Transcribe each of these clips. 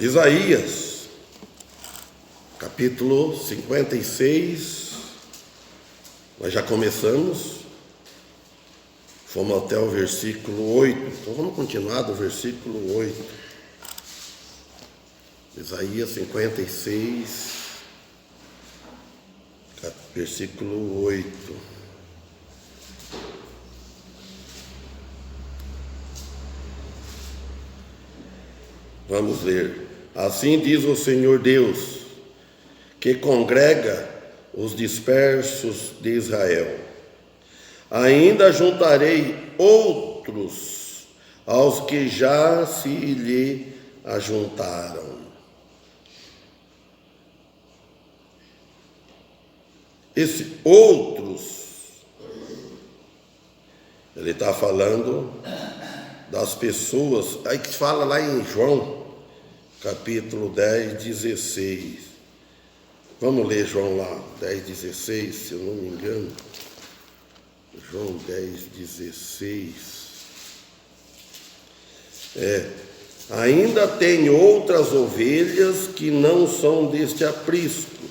Isaías, capítulo 56, nós já começamos, fomos até o versículo 8, então vamos continuar do versículo 8, Isaías 56, versículo 8. Vamos ler. Assim diz o Senhor Deus, que congrega os dispersos de Israel. Ainda juntarei outros aos que já se lhe ajuntaram. Esse outros, ele está falando das pessoas, aí que fala lá em João, capítulo 10, 16. Vamos ler João lá, 10, 16, se eu não me engano. João 10, 16. Ainda tenho outras ovelhas que não são deste aprisco.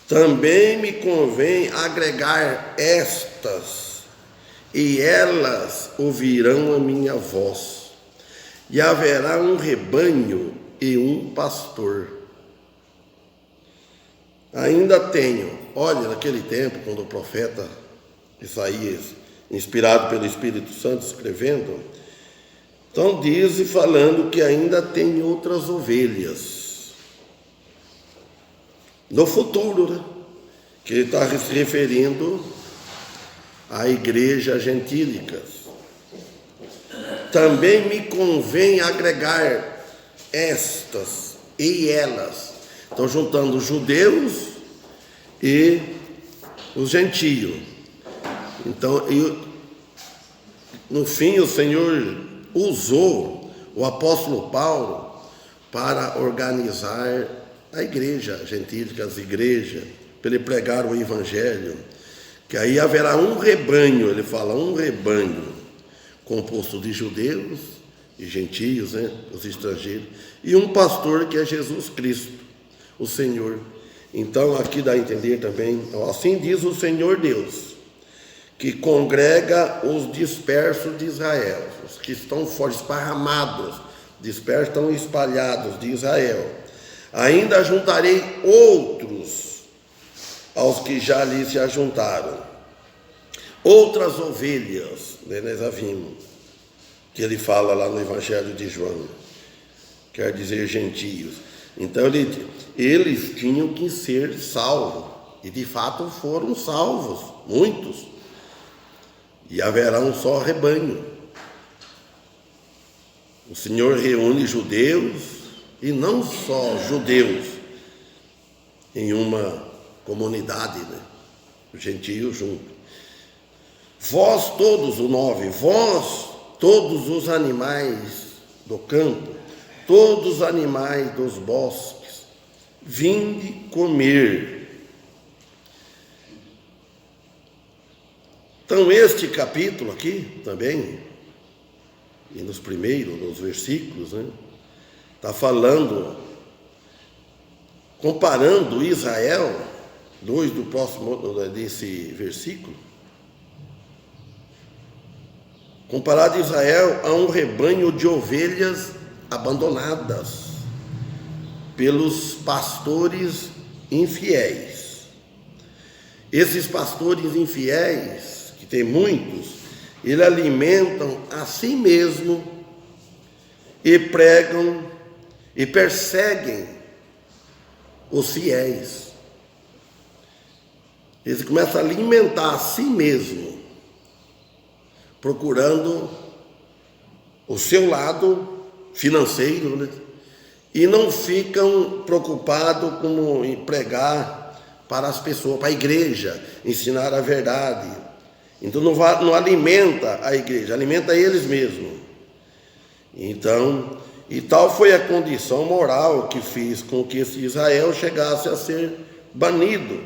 Também me convém agregar estas, e elas ouvirão a minha voz. E haverá um rebanho e um pastor. Ainda tenho, olha, naquele tempo, quando o profeta Isaías, inspirado pelo Espírito Santo, escrevendo, então diz e falando que ainda tem outras ovelhas. No futuro, né? Que ele está se referindo à igreja gentílica. Também me convém agregar estas e elas. Estão juntando os judeus e os gentios. Então, no fim, o Senhor usou o apóstolo Paulo para organizar a igreja gentílica, as igrejas, para ele pregar o evangelho. Que aí haverá um rebanho, ele fala, um rebanho, composto de judeus e gentios, né, os estrangeiros, e um pastor que é Jesus Cristo, o Senhor. Então aqui dá a entender também, assim diz o Senhor Deus, que congrega os dispersos de Israel, os que estão fora, esparramados, dispersos, estão espalhados de Israel. Ainda juntarei outros aos que já lhe se ajuntaram. Outras ovelhas, né, nós já vimos, que ele fala lá no Evangelho de João, quer dizer gentios. Então eles tinham que ser salvos, e de fato foram salvos, muitos, e haverá um só rebanho. O Senhor reúne judeus, e não só judeus, em uma comunidade, né, gentios juntos. Vós todos, o 9, vós todos os animais do campo, todos os animais dos bosques, vinde comer. Então este capítulo aqui também, e nos versículos, né, está falando, comparando Israel, desse versículo, comparado Israel a um rebanho de ovelhas abandonadas pelos pastores infiéis. Esses pastores infiéis, que tem muitos, eles alimentam a si mesmo e pregam e perseguem os fiéis. Eles começam a alimentar a si mesmo, procurando o seu lado financeiro, né? E não ficam preocupados com pregar para as pessoas, para a igreja, ensinar a verdade. Então não alimenta a igreja, alimenta eles mesmos. Então, e tal foi a condição moral que fez com que esse Israel chegasse a ser banido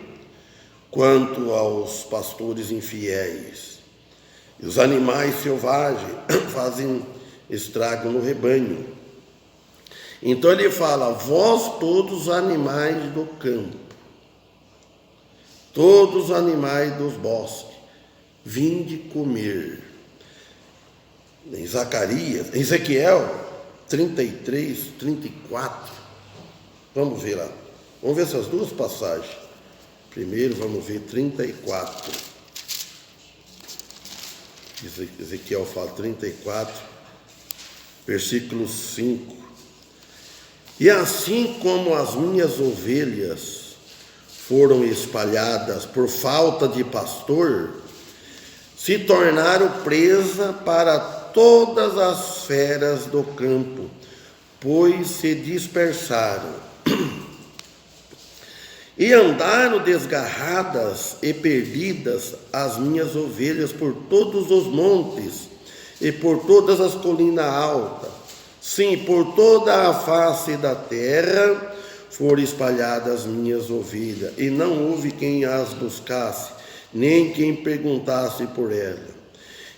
quanto aos pastores infiéis. E os animais selvagens fazem estrago no rebanho. Então ele fala: vós todos animais do campo, todos os animais dos bosques, vinde comer. Em Zacarias, em Ezequiel 33, 34, vamos ver lá, vamos ver essas duas passagens. Primeiro vamos ver 34, Ezequiel fala 34, versículo 5. E assim como as minhas ovelhas foram espalhadas por falta de pastor, se tornaram presa para todas as feras do campo, pois se dispersaram. E andaram desgarradas e perdidas as minhas ovelhas por todos os montes e por todas as colinas altas. Sim, por toda a face da terra foram espalhadas as minhas ovelhas, e não houve quem as buscasse, nem quem perguntasse por ela.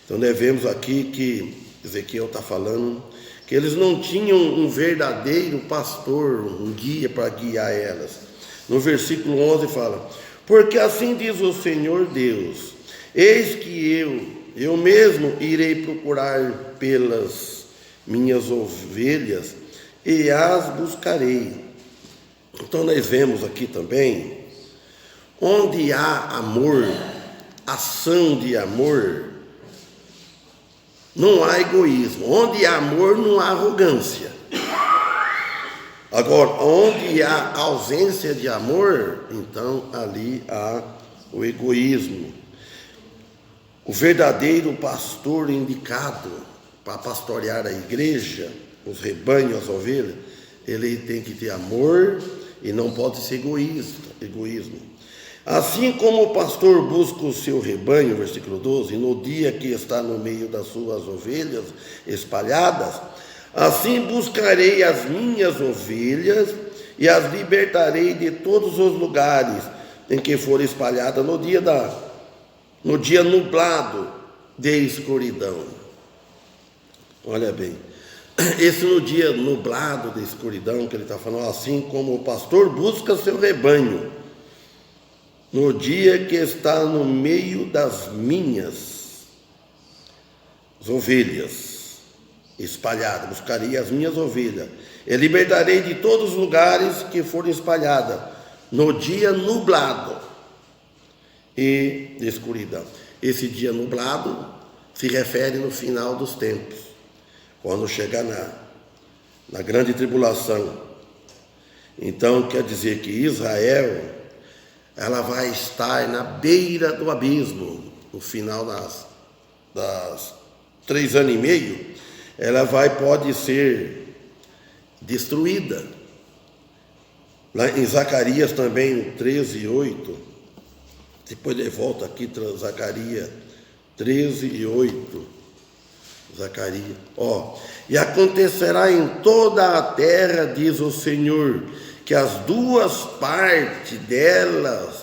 Então nós vemos aqui que Ezequiel está falando que eles não tinham um verdadeiro pastor, um guia para guiar elas. No versículo 11 fala: porque assim diz o Senhor Deus, eis que eu mesmo irei procurar pelas minhas ovelhas e as buscarei. Então nós vemos aqui também, onde há amor, ação de amor, não há egoísmo. Onde há amor, não há arrogância. Agora, onde há ausência de amor, então ali há o egoísmo. O verdadeiro pastor indicado para pastorear a igreja, os rebanhos, as ovelhas, ele tem que ter amor e não pode ser egoísmo. Assim como o pastor busca o seu rebanho, versículo 12, no dia que está no meio das suas ovelhas espalhadas, assim buscarei as minhas ovelhas e as libertarei de todos os lugares em que forem espalhadas no dia nublado de escuridão. Olha bem, esse no dia nublado de escuridão que ele está falando, assim como o pastor busca seu rebanho, no dia que está no meio das minhas ovelhas espalhadas, buscarei as minhas ovelhas, e libertarei de todos os lugares que forem espalhadas, no dia nublado e de escuridão. Esse dia nublado se refere no final dos tempos, quando chegar na grande tribulação. Então quer dizer que Israel, ela vai estar na beira do abismo, no final das 3 anos e meio, ela pode ser destruída. Lá em Zacarias também, 13, 8, depois ele volta aqui, Zacarias 13 e 8, Zacarias, e acontecerá em toda a terra, diz o Senhor, que as duas partes dela,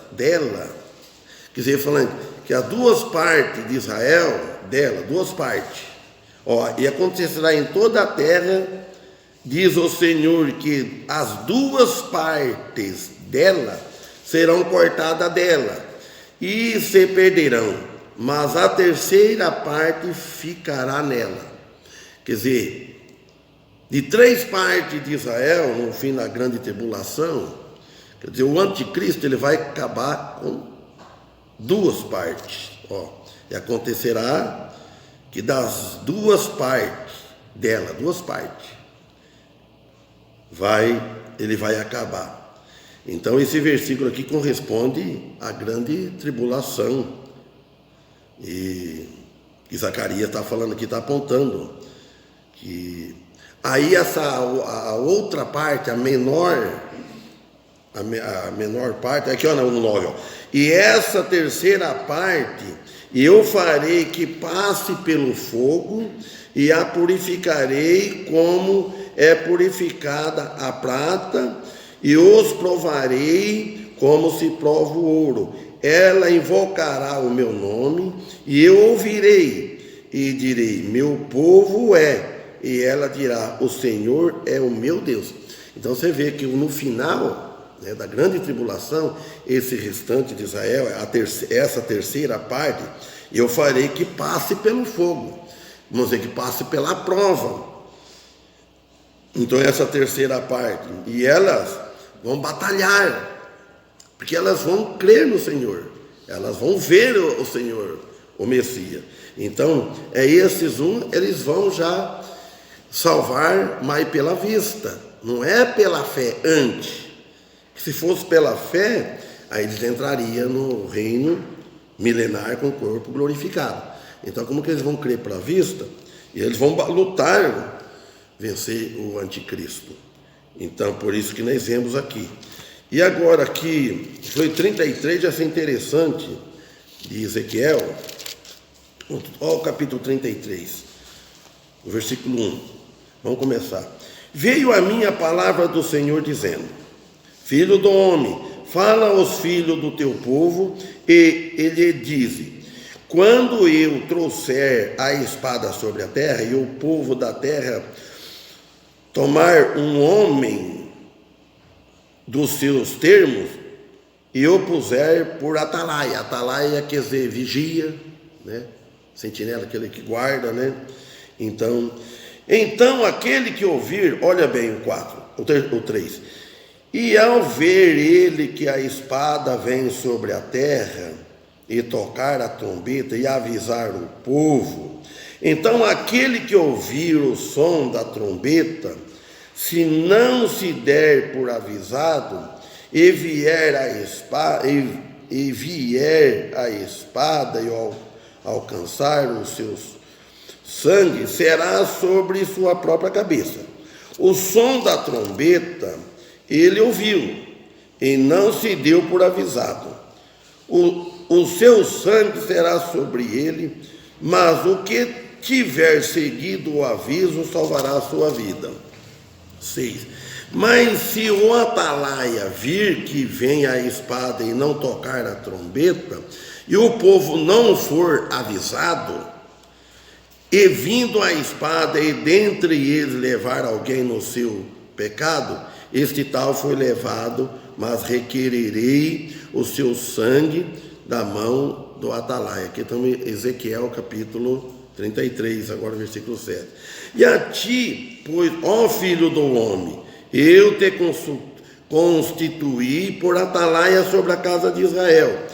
quer dizer, falando que as duas partes de Israel, duas partes, e acontecerá em toda a terra, diz o Senhor, que as duas partes dela serão cortadas dela, e se perderão, mas a terceira parte ficará nela. Quer dizer, de 3 partes de Israel, no fim da grande tribulação, quer dizer, o anticristo ele vai acabar com 2 partes. E acontecerá que das 2 partes dela, 2 partes, ele vai acabar. Então esse versículo aqui corresponde à grande tribulação. E Zacarias está falando aqui, está apontando que aí a outra parte, a menor parte, aqui no 9, e essa terceira parte eu farei que passe pelo fogo e a purificarei como é purificada a prata, e os provarei como se prova o ouro. Ela invocará o meu nome, e eu ouvirei e direi: meu povo é, e ela dirá: o Senhor é o meu Deus. Então você vê que no final, né, da grande tribulação, esse restante de Israel, essa terceira parte, eu farei que passe pelo fogo, vamos dizer, que passe pela prova. Então essa terceira parte, e elas vão batalhar, porque elas vão crer no Senhor, elas vão ver o Senhor, o Messias. Então, eles vão já salvar, mas pela vista, não é pela fé antes. Se fosse pela fé, aí eles entrariam no reino milenar com o corpo glorificado. Então, como que eles vão crer pela vista? E eles vão lutar, vencer o anticristo. Então, por isso que nós vemos aqui. E agora aqui, foi 33, já é interessante, de Ezequiel, olha o capítulo 33, o versículo 1. Vamos começar. Veio a mim a palavra do Senhor dizendo: filho do homem, fala aos filhos do teu povo, e ele diz: quando eu trouxer a espada sobre a terra, e o povo da terra tomar um homem dos seus termos, e o puser por atalaia. Atalaia quer dizer vigia, né? Sentinela, aquele que guarda, né? Então aquele que ouvir, olha bem o 4, o 3. E ao ver ele que a espada vem sobre a terra, e tocar a trombeta, e avisar o povo, então aquele que ouvir o som da trombeta, se não se der por avisado, e vier a espada, e alcançar os seus sangue, será sobre sua própria cabeça. O som da trombeta ele ouviu, e não se deu por avisado. O seu sangue será sobre ele, mas o que tiver seguido o aviso salvará a sua vida. 6. Mas se o atalaia vir que vem a espada e não tocar a trombeta, e o povo não for avisado, e vindo a espada e dentre eles levar alguém no seu pecado, este tal foi levado, mas requererei o seu sangue da mão do atalaia. Aqui também Ezequiel capítulo 33, agora versículo 7. E a ti, pois, ó filho do homem, eu te constituí por atalaia sobre a casa de Israel,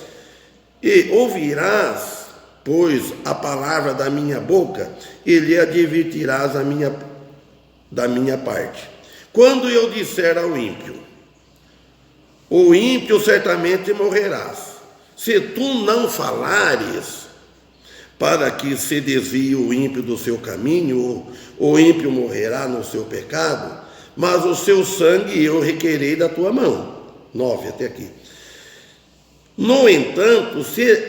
e ouvirás, pois, a palavra da minha boca, e lhe advertirás da minha parte. Quando eu disser ao ímpio, o ímpio certamente morrerás, se tu não falares, para que se desvie o ímpio do seu caminho, o ímpio morrerá no seu pecado, mas o seu sangue eu requerei da tua mão. 9, até aqui. No entanto, se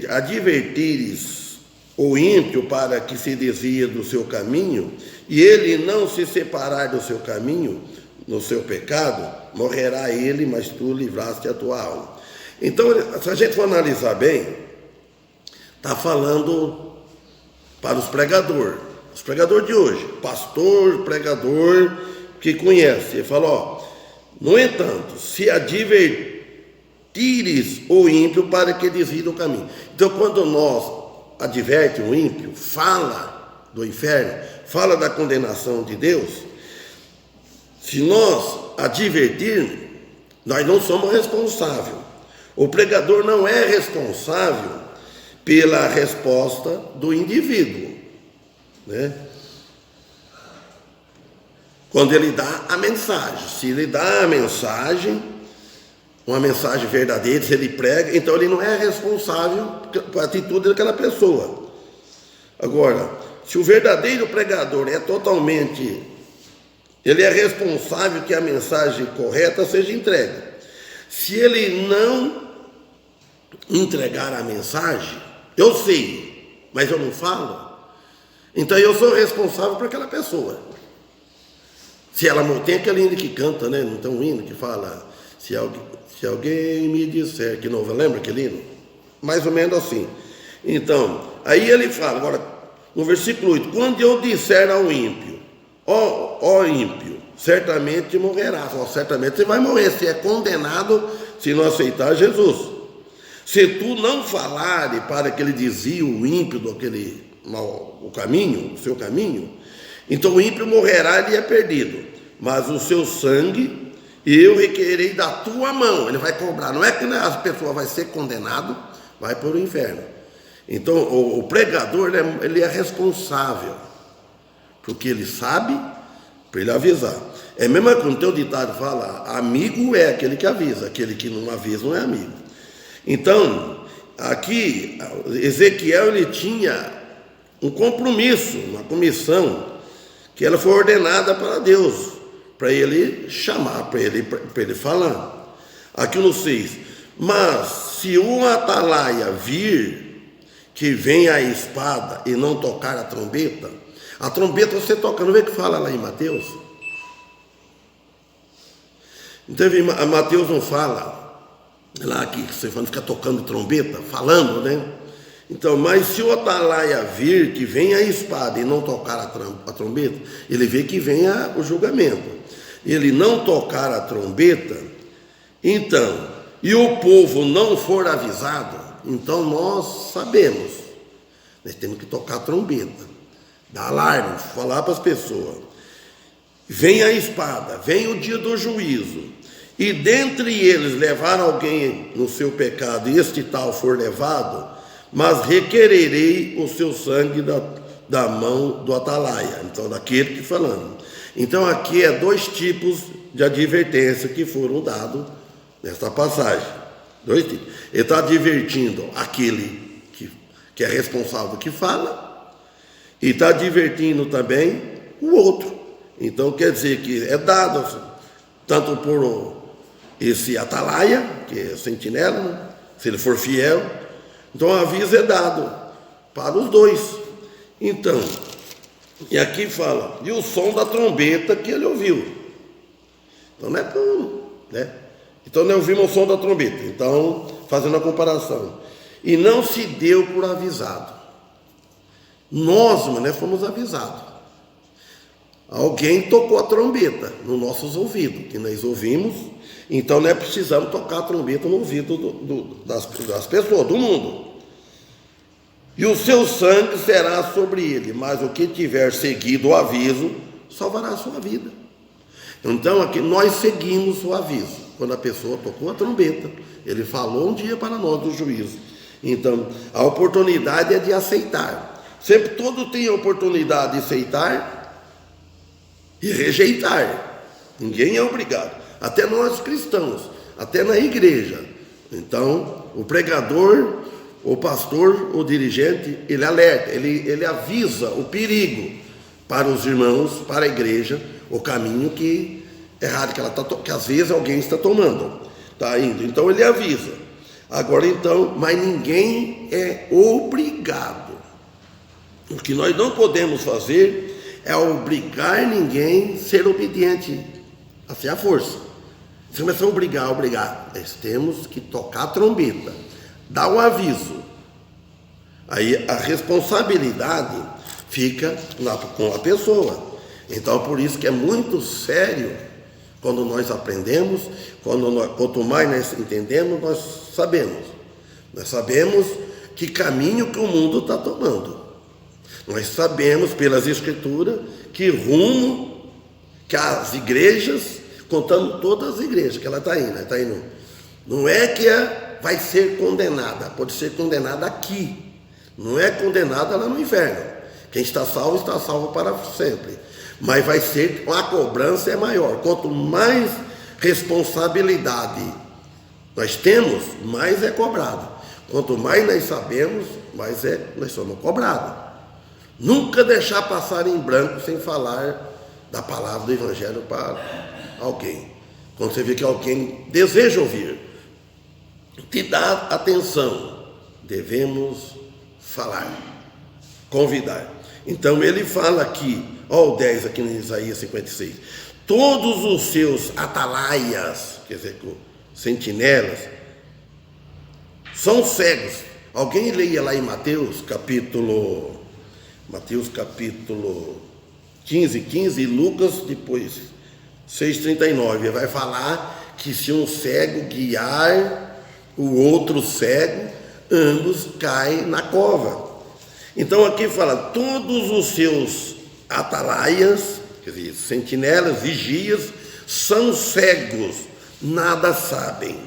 advertires o ímpio para que se desvie do seu caminho, e ele não se separar do seu caminho, no seu pecado, morrerá ele, mas tu livraste a tua alma. Então, se a gente for analisar bem, está falando para os pregadores de hoje, pastor, pregador que conhece. Ele fala, ó, no entanto, se advertires o ímpio para que desvie do caminho. Então, quando nós adverte o ímpio, fala do inferno, fala da condenação de Deus, se nós advertirmos, nós não somos responsáveis. O pregador não é responsável pela resposta do indivíduo, né? Quando ele dá a mensagem, se ele dá a mensagem, uma mensagem verdadeira, se ele prega, então ele não é responsável pela atitude daquela pessoa. Agora, se o verdadeiro pregador é totalmente, ele é responsável que a mensagem correta seja entregue. Se ele não entregar a mensagem, eu sei, mas eu não falo, então eu sou responsável por aquela pessoa. Se ela não tem aquele hino que canta, né? Não tem um hino que fala, se alguém me disser, que não lembra aquele hino? Mais ou menos assim. Então, aí ele fala, agora, no versículo 8: quando eu disser ao ímpio, ó ímpio, certamente morrerás. Certamente você vai morrer, você é condenado se não aceitar Jesus. Se tu não falares para que ele desvie o ímpio o caminho, o seu caminho, então o ímpio morrerá, ele é perdido, mas o seu sangue eu requerei da tua mão. Ele vai cobrar, não é que a pessoa vai ser condenado, vai para o inferno. Então o pregador, ele é responsável, porque ele sabe, para ele avisar. É mesmo quando o teu ditado fala, amigo é aquele que avisa, aquele que não avisa não é amigo. Então, aqui, Ezequiel, ele tinha um compromisso, uma comissão, que ela foi ordenada para Deus, para ele chamar, para ele falar. Aqui no 6, mas se o atalaia vir, que vem a espada e não tocar a trombeta você toca, não vê que fala lá em Mateus? Então, Mateus não fala lá que você fica tocando trombeta, falando, né? Então, mas se o atalaia vir, que vem a espada e não tocar a trombeta, ele vê que vem o julgamento. Ele não tocar a trombeta, então, e o povo não for avisado, então nós sabemos, nós temos que tocar a trombeta, dar alarme, falar para as pessoas. Vem a espada, vem o dia do juízo, e dentre eles levar alguém no seu pecado, e este tal for levado, mas requererei o seu sangue da mão do atalaia. Então, daquele que falando. Então, aqui é 2 tipos de advertência que foram dados nesta passagem. 2 tipos. Ele está advertindo aquele que é responsável que fala, e está advertindo também o outro. Então, quer dizer que é dado tanto por esse atalaia, que é sentinela, né? Se ele for fiel, então o aviso é dado para os 2. Então, e aqui fala, e o som da trombeta que ele ouviu. Então não é como, né? Então nós ouvimos o som da trombeta. Então, fazendo a comparação. E não se deu por avisado. Nós, fomos avisados. Alguém tocou a trombeta nos nossos ouvidos, que nós ouvimos. Então nós precisamos tocar a trombeta no ouvido das pessoas, do mundo. E o seu sangue será sobre ele, mas o que tiver seguido o aviso, salvará a sua vida. Então aqui nós seguimos o aviso. Quando a pessoa tocou a trombeta, ele falou um dia para nós do juízo. Então a oportunidade é de aceitar. Sempre todo tem a oportunidade de aceitar e rejeitar. Ninguém é obrigado. Até nós cristãos, até na igreja. Então, o pregador, o pastor, o dirigente, ele alerta, ele avisa o perigo para os irmãos, para a igreja, o caminho que errado que às vezes alguém está tomando, está indo. Então ele avisa. Agora então, mas ninguém é obrigado. O que nós não podemos fazer é obrigar ninguém a ser obediente, assim à força. Se começar a obrigar, nós temos que tocar a trombeta, dar o aviso. Aí a responsabilidade fica com a pessoa. Então por isso que é muito sério quando nós aprendemos, quanto mais nós entendemos, nós sabemos. Nós sabemos que caminho que o mundo está tomando. Nós sabemos pelas escrituras que rumo que as igrejas, contando todas as igrejas que ela está indo, não é que vai ser condenada, pode ser condenada aqui, não é condenada lá no inferno. Quem está salvo para sempre. Mas vai ser, a cobrança é maior. Quanto mais responsabilidade nós temos, mais é cobrado. Quanto mais nós sabemos, mais nós somos cobrados. Nunca deixar passar em branco sem falar da palavra do evangelho para alguém. Quando você vê que alguém deseja ouvir, te dá atenção, devemos falar, convidar. Então ele fala aqui, o 10 aqui em Isaías 56, todos os seus atalaias, quer dizer, sentinelas, são cegos. Alguém leia lá em Mateus, capítulo Mateus capítulo 15, e Lucas depois, 6,39. Vai falar que se um cego guiar o outro cego, ambos caem na cova. Então aqui fala, todos os seus atalaias, quer dizer, sentinelas, vigias, são cegos, nada sabem.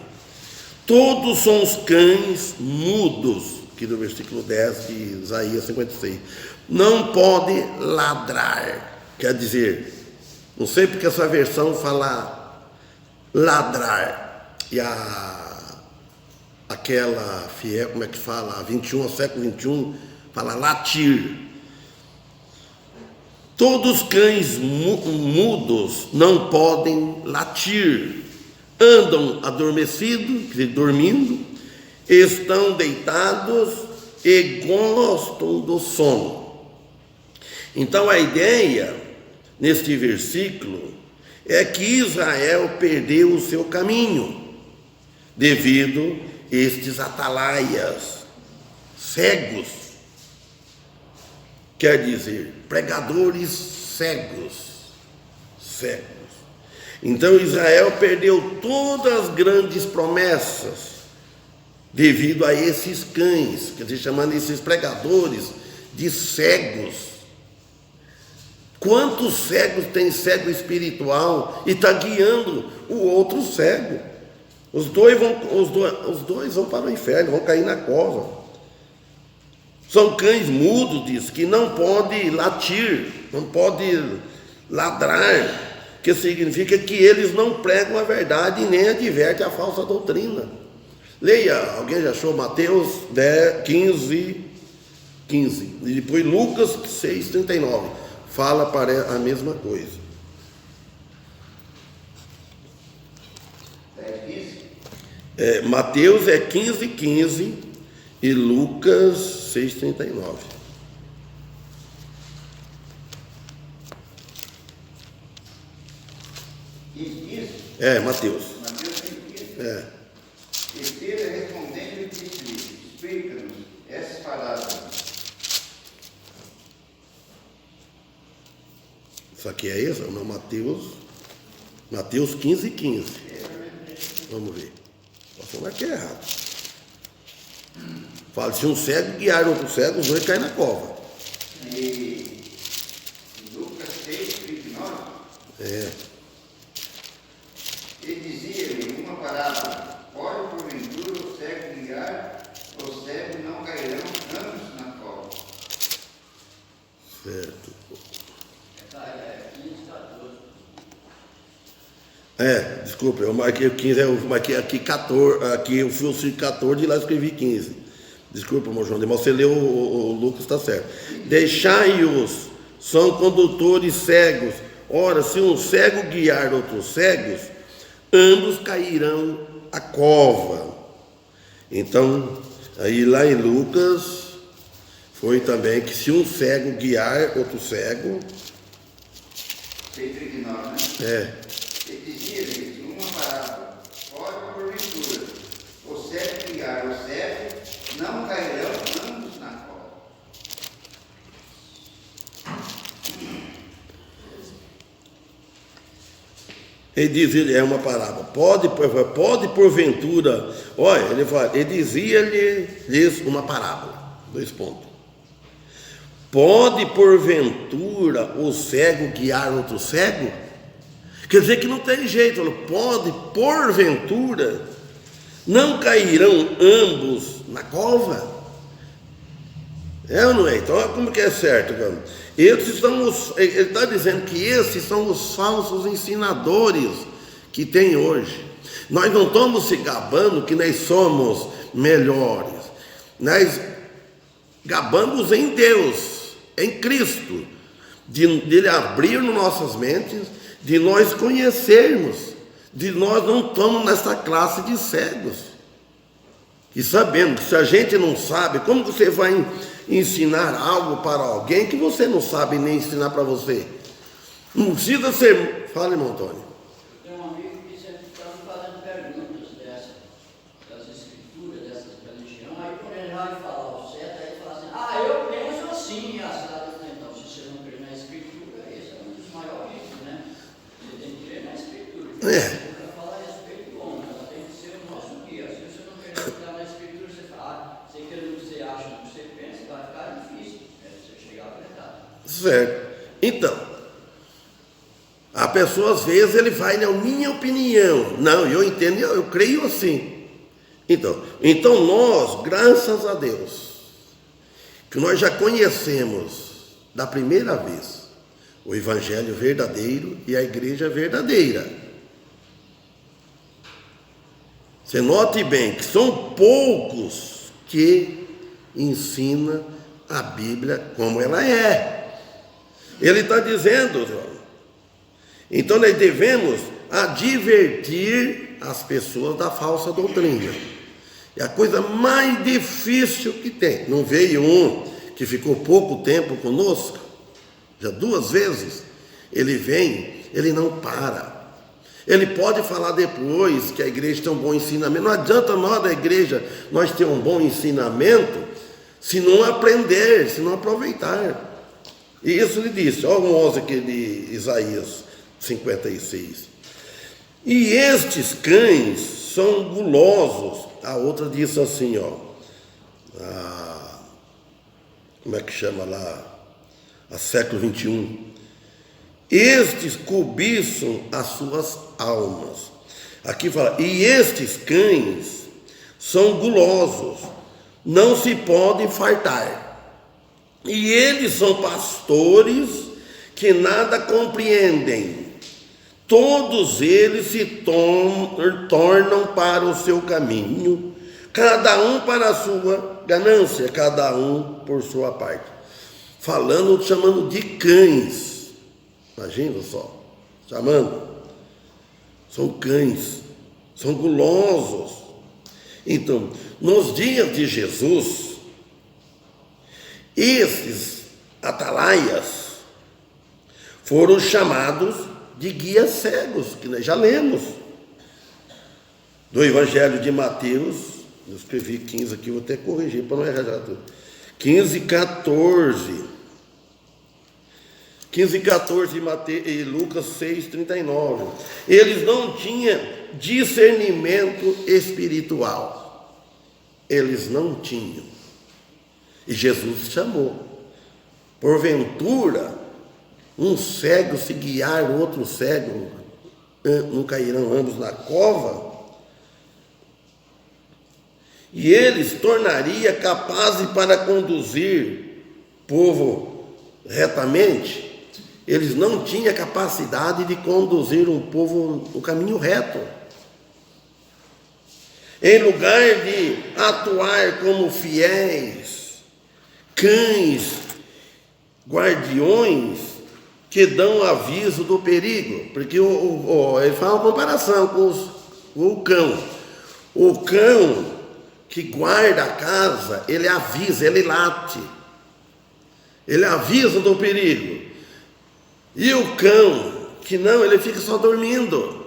Todos são os cães mudos, aqui no versículo 10 de Isaías 56. Não pode ladrar, quer dizer, não sei porque essa versão fala ladrar, e aquela fiel, como é que fala, a 21, século 21, fala latir. Todos os cães mudos não podem latir, andam adormecidos, quer dizer, dormindo, estão deitados e gostam do sono. Então a ideia neste versículo é que Israel perdeu o seu caminho devido a estes atalaias cegos, quer dizer, pregadores cegos. Então Israel perdeu todas as grandes promessas devido a esses cães, quer dizer, chamando esses pregadores de cegos. Quantos cegos tem cego espiritual e está guiando o outro cego? Os dois vão para o inferno, vão cair na cova. São cães mudos, diz, que não pode latir, não pode ladrar, que significa que eles não pregam a verdade e nem advertem a falsa doutrina. Leia, alguém já achou Mateus 15, e depois Lucas 6,39. Fala para a mesma coisa. Mateus é 15 e Lucas 6,39. Mateus. Mateus 15. E Pedro respondendo disse-lhe: explica-nos essas palavras. Isso aqui é isso? Não, Mateus 15. Vamos ver. Posso falar que é errado. Fala, se um cego guiar outro cego, os dois caem na cova. E Lucas 6,39. E dizia-lhe uma parábola: pode porventura o cego guiar, os cegos não cairão ambos na cova. Certo. 15, 14. Desculpa, eu marquei o 15, eu marquei aqui 14, aqui eu fui o 14 e lá escrevi 15. Desculpa, meu João, mas você leu o Lucas, está certo. Deixai-os, são condutores cegos. Ora, se um cego guiar outros cegos, ambos cairão à cova. Então, aí lá em Lucas, foi também que se um cego guiar outro cego... 6,39, né? E dizia-lhes uma parábola: pode porventura o cego guiar o cego, não cairão ambos na cova. Ele diz, é uma parábola, pode porventura, olha, ele dizia-lhes uma parábola, 2 pontos. Pode porventura o cego guiar outro cego? Quer dizer que não tem jeito, pode porventura, não cairão ambos na cova? É ou não é? Então, como que é certo, cara? Ele está dizendo que esses são os falsos ensinadores que tem hoje. Nós não estamos se gabando que nós somos melhores. Nós gabamos em Deus, em Cristo, de Ele abrir nossas mentes, de nós conhecermos, de nós não estamos nessa classe de cegos. E sabendo que se a gente não sabe, como você vai ensinar algo para alguém que você não sabe nem ensinar para você? Não precisa ser... Fala, irmão Antônio. Eu tenho um amigo que sempre está me fazendo perguntas das escrituras, dessas religiões, aí quando ele vai falar o certo, aí ele fala assim, eu penso assim, assado. acha do que você pensa, vai ficar difícil. Você chegar à verdade. Certo. Então, a pessoa às vezes ele vai na minha opinião. Não, eu entendo, eu creio assim. Então nós, graças a Deus, que nós já conhecemos da primeira vez o Evangelho verdadeiro e a igreja verdadeira. Você note bem que são poucos que ensinam a Bíblia como ela é. Ele está dizendo, João, então nós devemos advertir as pessoas da falsa doutrina. É a coisa mais difícil que tem. Não veio um que ficou pouco tempo conosco, já 2 vezes. Ele vem, ele não para. Ele pode falar depois que a igreja tem um bom ensinamento. Não adianta nós da igreja, nós ter um bom ensinamento, se não aprender, se não aproveitar. E isso ele disse, olha o 11 aqui de Isaías 56. E estes cães são gulosos. A outra disse assim, como é que chama lá? A século 21. Estes cobiçam as suas almas. Aqui fala, e estes cães são gulosos, não se podem fartar. E eles são pastores que nada compreendem. Todos eles se tornam para o seu caminho, cada um para a sua ganância, cada um por sua parte. Chamando de cães. Imagina só, chamando. São cães, são gulosos. Então, nos dias de Jesus, esses atalaias foram chamados de guias cegos, que nós já lemos. Do Evangelho de Mateus, eu escrevi 15 aqui, vou até corrigir para não errar tudo. 15 e 14. 15 e 14 e Lucas 6, 39. Eles não tinham discernimento espiritual. Eles não tinham. E Jesus chamou. Porventura, um cego se guiar outro cego, não cairão ambos na cova? E eles tornaria capazes para conduzir povo retamente. Eles não tinham capacidade de conduzir um povo no caminho reto. Em lugar de atuar como fiéis, cães, guardiões, que dão aviso do perigo. Porque ele faz uma comparação com o cão. O cão que guarda a casa, ele avisa, ele late. Ele avisa do perigo. E o cão, que não, ele fica só dormindo.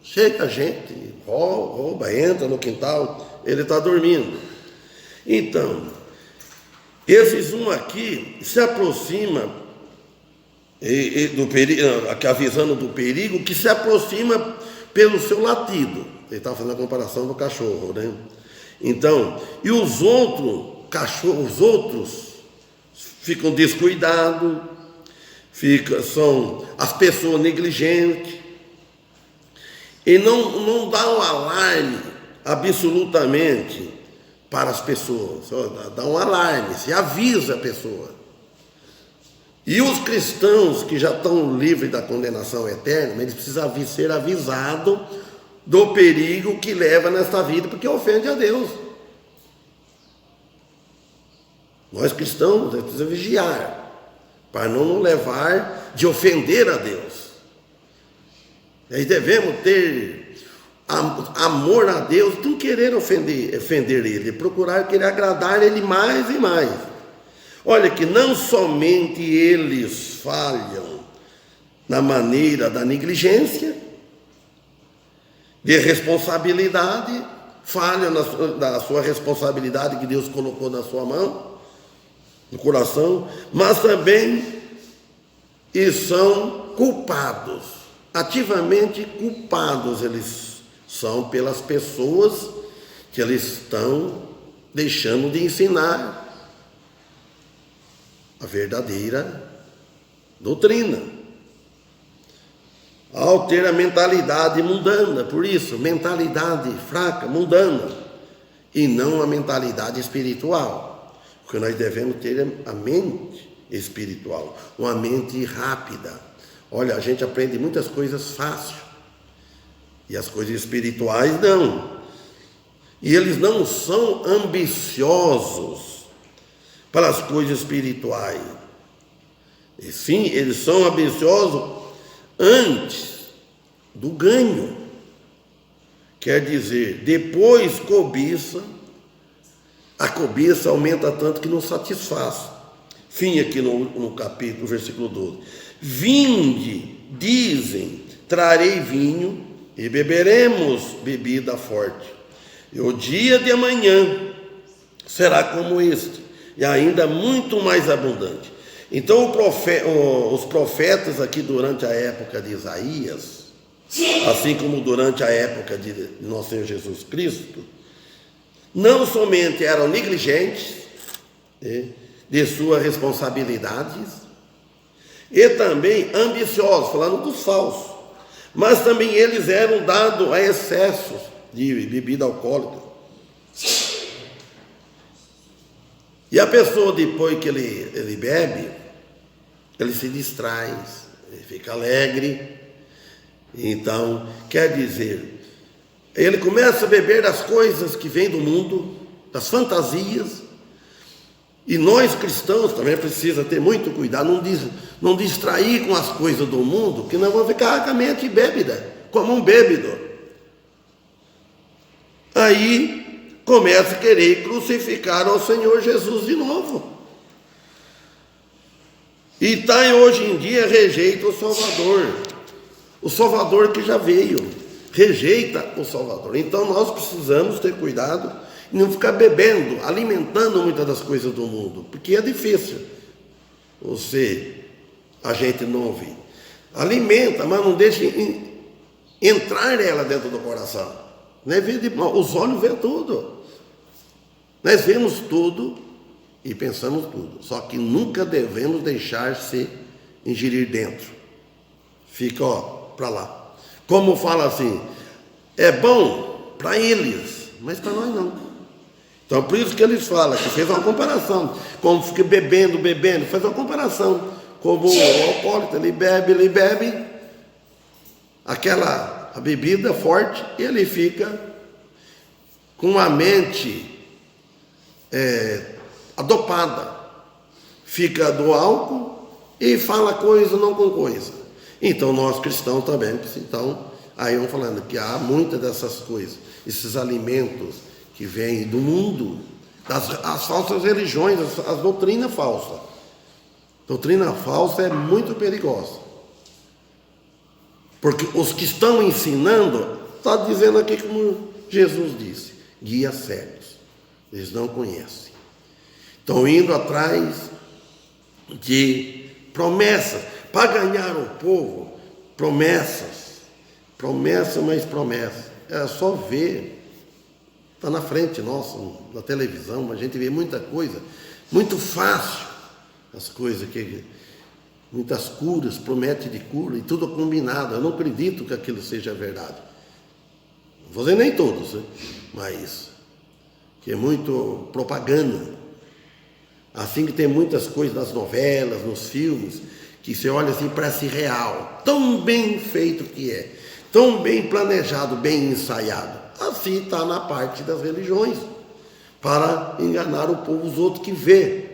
Chega a gente, rouba, entra no quintal, ele está dormindo. Então, esses um aqui se aproxima do perigo, avisando do perigo, que se aproxima pelo seu latido. Ele estava fazendo a comparação do cachorro, né? Então, e os outros ficam descuidados, são as pessoas negligentes, e não dá um alarme absolutamente para as pessoas, dá um alarme, se avisa a pessoa. E os cristãos que já estão livres da condenação eterna, eles precisam ser avisados do perigo que leva nesta vida, porque ofende a Deus. Nós cristãos precisamos vigiar, para não levar de ofender a Deus. Nós devemos ter amor a Deus, não querer ofender Ele, procurar querer agradar Ele mais e mais. Olha que não somente eles falham na maneira da negligência, de responsabilidade, falham na sua responsabilidade que Deus colocou na sua mão, no coração, mas também são culpados, ativamente culpados eles são pelas pessoas que eles estão deixando de ensinar a verdadeira doutrina. Ao ter a mentalidade mundana, por isso, mentalidade fraca, mundana, e não a mentalidade espiritual, porque nós devemos ter a mente espiritual, uma mente rápida. Olha, a gente aprende muitas coisas fácil, e as coisas espirituais não. E eles não são ambiciosos para as coisas espirituais. E sim, eles são ambiciosos antes do ganho. Quer dizer, depois cobiça, a cobiça aumenta tanto que não satisfaz. Fim aqui no capítulo, versículo 12. Vinde, dizem, trarei vinho e beberemos bebida forte. E o dia de amanhã será como este, e ainda muito mais abundante. Então os profetas aqui durante a época de Isaías, assim como durante a época de nosso Senhor Jesus Cristo, não somente eram negligentes de suas responsabilidades, e também ambiciosos, falando dos falsos, mas também eles eram dados a excessos de bebida alcoólica. E a pessoa, depois que ele bebe, ele se distrai, ele fica alegre. Então, quer dizer, ele começa a beber das coisas que vêm do mundo, das fantasias. E nós cristãos também precisa ter muito cuidado, não distrair com as coisas do mundo, que nós vamos ficar com a mente bébida, como um bêbado. Aí começa a querer crucificar ao Senhor Jesus de novo. E hoje em dia rejeita o Salvador que já veio, rejeita o Salvador. Então nós precisamos ter cuidado e não ficar bebendo, alimentando muitas das coisas do mundo, porque é difícil a gente não ouvir. Alimenta, mas não deixe entrar ela dentro do coração. Os olhos veem tudo. Nós vemos tudo e pensamos tudo. Só que nunca devemos deixar-se ingerir dentro. Fica, para lá. Como fala assim, é bom para eles, mas para nós não. Então, por isso que eles falam, que fez uma comparação. Como fica bebendo, faz uma comparação. Como o alcoólatra, ele bebe, a bebida forte, e ele fica com a mente adopada, fica do álcool e fala coisa não com coisa. Então nós cristãos também, aí vamos falando que há muitas dessas coisas, esses alimentos que vêm do mundo, as falsas religiões, as doutrinas falsas. Doutrina falsa é muito perigosa. Porque os que estão ensinando, está dizendo aqui como Jesus disse, guias cegos, eles não conhecem. Estão indo atrás de promessas, para ganhar o povo, promessas, mais promessas. É só ver, está na frente nossa, na televisão, a gente vê muita coisa, muito fácil, as coisas que... Muitas curas, promete de cura e tudo combinado. Eu não acredito que aquilo seja verdade. Não vou dizer nem todos, né? Mas que é muito propaganda. Assim que tem muitas coisas nas novelas, nos filmes, que você olha assim, parece real. Tão bem feito que é. Tão bem planejado, bem ensaiado. Assim está na parte das religiões. Para enganar o povo, os outros que vê.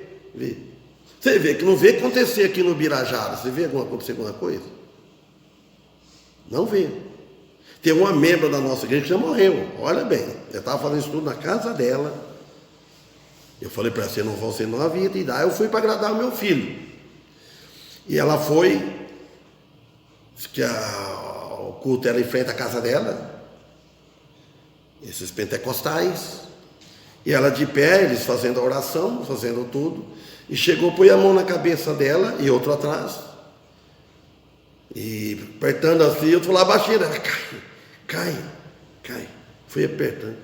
Você vê que não vê acontecer aqui no Birajara. Você vê acontecer alguma coisa? Não vê. Tem uma membro da nossa igreja que já morreu. Olha bem, eu estava fazendo estudo na casa dela. Eu falei para você, você não havia de dar. Eu fui para agradar o meu filho. E ela foi, que o culto era em frente à casa dela. Esses pentecostais. E ela de pé, eles fazendo a oração, fazendo tudo. E chegou, põe a mão na cabeça dela e outro atrás. E apertando assim, outro lá baixinho. Ela cai. Foi apertando.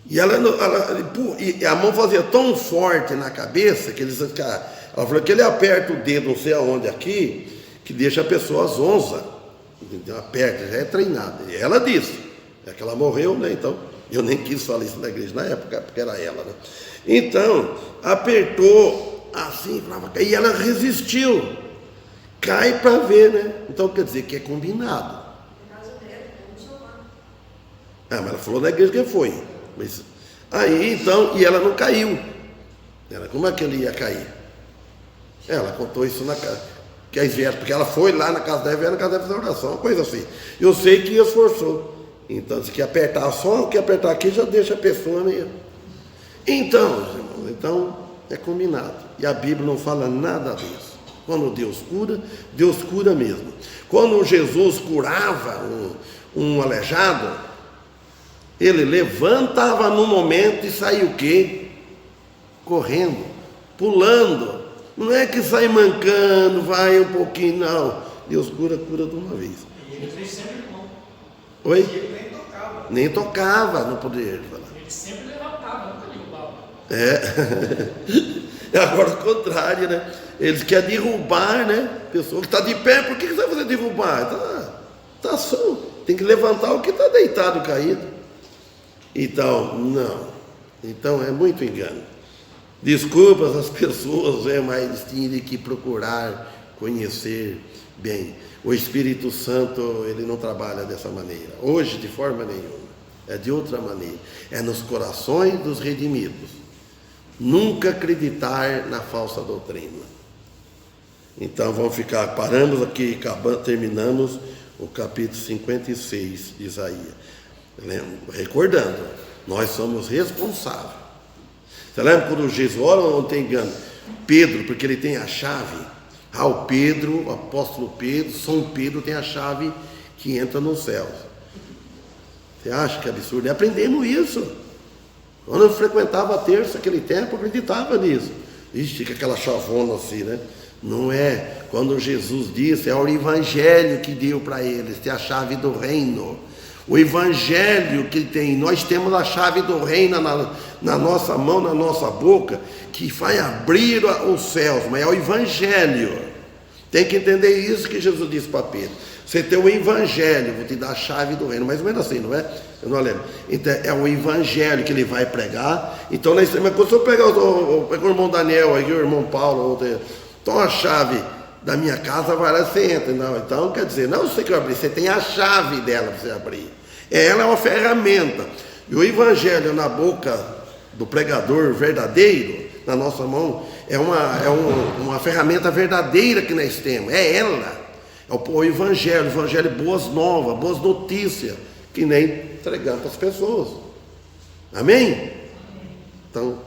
E e a mão fazia tão forte na cabeça que ela falou que ele aperta o dedo não sei aonde aqui, que deixa a pessoa zonza. Então, aperta, já é treinada. E ela disse, é que ela morreu, né? Então, eu nem quis falar isso na igreja na época, porque era ela, né? Então, apertou assim, e ela resistiu. Cai para ver, né? Então quer dizer que é combinado. Mas ela falou na igreja que foi. Mas, aí então, e ela não caiu. Como é que ele ia cair? Ela contou isso na casa. Que as vieram, porque ela foi lá na casa dela, vieram na casa dela fazer oração, uma coisa assim. Eu sei que esforçou. Então, se quer apertar só, que apertar aqui já deixa a pessoa meio. Então, irmãos, é combinado. E a Bíblia não fala nada disso. Quando Deus cura mesmo. Quando Jesus curava um aleijado, ele levantava no momento e saía o quê? Correndo, pulando. Não é que sai mancando, vai um pouquinho, não. Deus cura de uma vez. E ele fez sempre com. Oi? E ele nem tocava. Nem tocava no poder. Ele sempre levantava, nunca derrubava. Agora o contrário, né? Eles querem derrubar, né? Pessoa que está de pé, por que você vai fazer derrubar? Tá só. Tem que levantar o que está deitado, caído. Então, não. Então é muito engano. Desculpas as pessoas, mas eles tinham que procurar conhecer bem. O Espírito Santo, ele não trabalha dessa maneira. Hoje, de forma nenhuma. É de outra maneira. É nos corações dos redimidos. Nunca acreditar na falsa doutrina. Então paramos aqui, terminamos o capítulo 56 de Isaías. Recordando, nós somos responsáveis. Você lembra quando Jesus, olha, não tem engano, Pedro, porque ele tem a chave. O apóstolo Pedro, São Pedro tem a chave que entra nos céus. Você acha que é absurdo? E aprendemos isso. Quando eu frequentava a terça, aquele tempo, eu acreditava nisso. Ixi, fica aquela chavona assim, né? Não é. Quando Jesus disse, é o Evangelho que deu para eles, tem a chave do reino. O Evangelho que tem, nós temos a chave do reino na nossa mão, na nossa boca, que vai abrir os céus, mas é o Evangelho. Tem que entender isso que Jesus disse para Pedro. Você tem o Evangelho, vou te dar a chave do reino, mais ou menos assim, não é? Eu não lembro. Então, é o Evangelho que ele vai pregar. Então, mas quando eu pegar o irmão Daniel, aqui, o irmão Paulo, então a chave da minha casa vai lá, você entra. Não, então, quer dizer, não você que vai abrir, você tem a chave dela para você abrir. Ela é uma ferramenta. E o Evangelho na boca do pregador verdadeiro, na nossa mão, é uma ferramenta verdadeira que nós temos. É ela. É o Evangelho boas novas, boas notícias, que nem entregando para as pessoas. Amém? Então,